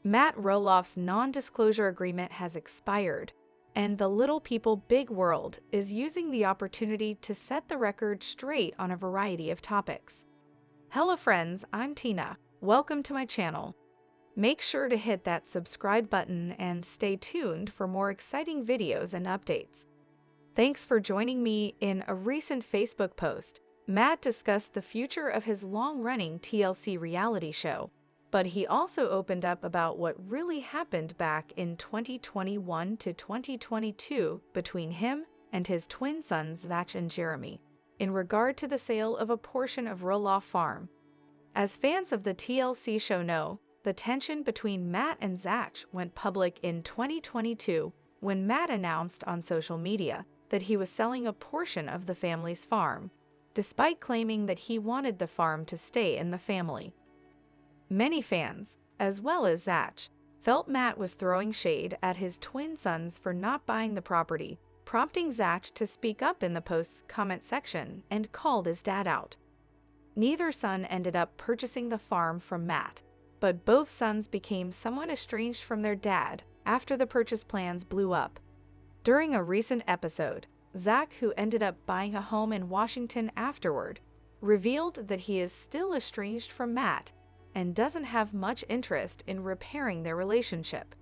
Matt Roloff's non-disclosure agreement has expired, and the Little People Big World is using the opportunity to set the record straight on a variety of topics. Hello friends, I'm Tina. Welcome to my channel. Make sure to hit that subscribe button and stay tuned for more exciting videos and updates. Thanks for joining me. In a recent Facebook post, Matt discussed the future of his long-running TLC reality show, but he also opened up about what really happened back in 2021 to 2022 between him and his twin sons Zach and Jeremy, in regard to the sale of a portion of Roloff Farm. As fans of the TLC show know, the tension between Matt and Zach went public in 2022 when Matt announced on social media that he was selling a portion of the family's farm, despite claiming that he wanted the farm to stay in the family. Many fans, as well as Zach, felt Matt was throwing shade at his twin sons for not buying the property, prompting Zach to speak up in the post's comment section and called his dad out. Neither son ended up purchasing the farm from Matt, but both sons became somewhat estranged from their dad after the purchase plans blew up. During a recent episode, Zach, who ended up buying a home in Washington afterward, revealed that he is still estranged from Matt and doesn't have much interest in repairing their relationship.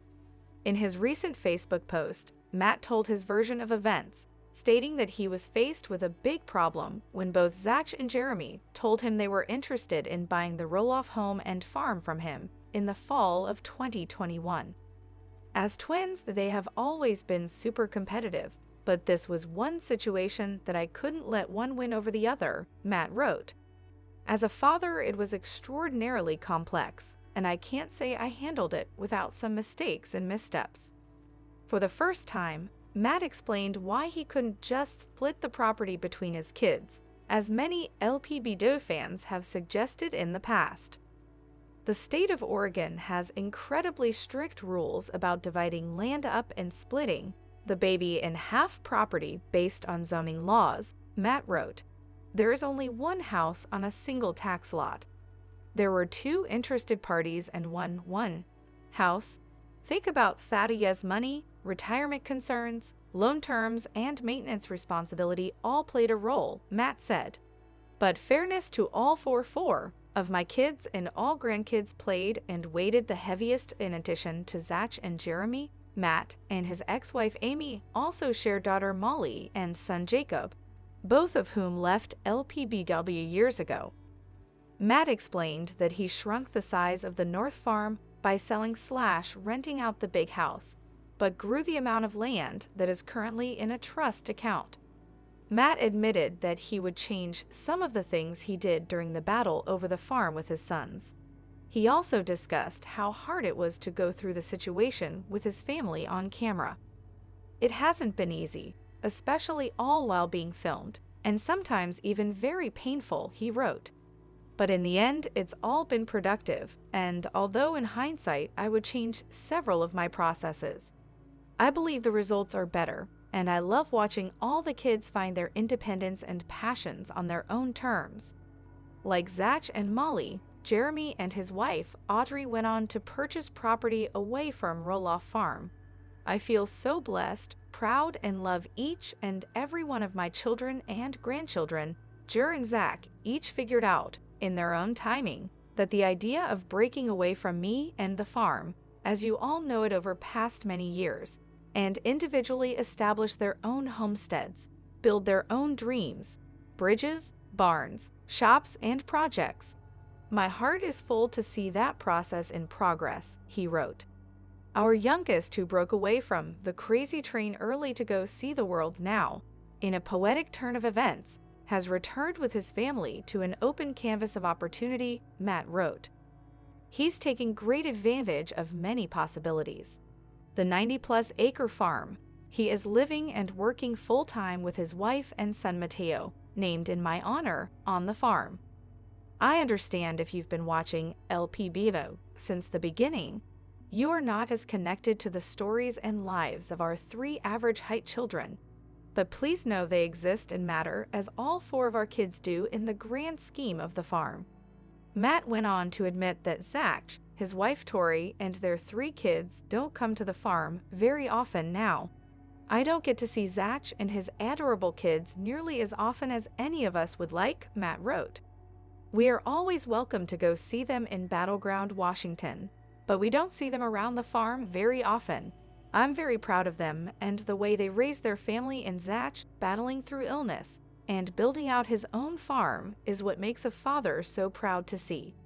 In his recent Facebook post, Matt told his version of events, stating that he was faced with a big problem when both Zach and Jeremy told him they were interested in buying the Roloff home and farm from him in the fall of 2021. As twins, they have always been super competitive, but this was one situation that I couldn't let one win over the other, Matt wrote. As a father, it was extraordinarily complex, and I can't say I handled it without some mistakes and missteps. For the first time, Matt explained why he couldn't just split the property between his kids, as many LPBDO fans have suggested in the past. The state of Oregon has incredibly strict rules about dividing land up and splitting the baby in half property based on zoning laws, Matt wrote. There is only one house on a single tax lot. There were two interested parties and one house. Think about Thaddeus' money, retirement concerns, loan terms, and maintenance responsibility all played a role, Matt said. But fairness to all four of my kids and all grandkids played and weighted the heaviest. In addition to Zach and Jeremy, Matt and his ex-wife Amy also share daughter Molly and son Jacob, both of whom left LPBW years ago. Matt explained that he shrunk the size of the North Farm by selling/renting out the big house, but grew the amount of land that is currently in a trust account. Matt admitted that he would change some of the things he did during the battle over the farm with his sons. He also discussed how hard it was to go through the situation with his family on camera. It hasn't been easy, especially all while being filmed, and sometimes even very painful, he wrote. But in the end, it's all been productive, and although in hindsight I would change several of my processes, I believe the results are better, and I love watching all the kids find their independence and passions on their own terms. Like Zach and Molly, Jeremy and his wife Audrey went on to purchase property away from Roloff Farm. I feel so blessed, proud, and love each and every one of my children and grandchildren. Jer and Zach each figured out, in their own timing, that the idea of breaking away from me and the farm, as you all know it, over past many years, and individually establish their own homesteads, build their own dreams, bridges, barns, shops, and projects. My heart is full to see that process in progress, he wrote. Our youngest, who broke away from the crazy train early to go see the world now, in a poetic turn of events, has returned with his family to an open canvas of opportunity, Matt wrote. He's taking great advantage of many possibilities. The 90-plus acre farm, he is living and working full-time with his wife and son Mateo, named in my honor, on the farm. I understand if you've been watching LPBDO since the beginning, you are not as connected to the stories and lives of our 3 average height children, but please know they exist and matter as all 4 of our kids do in the grand scheme of the farm. Matt went on to admit that Zach, His wife Tori and their 3 kids don't come to the farm very often now. I don't get to see Zach and his adorable kids nearly as often as any of us would like, Matt wrote. We are always welcome to go see them in Battleground, Washington, but we don't see them around the farm very often. I'm very proud of them and the way they raised their family, and Zach battling through illness and building out his own farm is what makes a father so proud to see.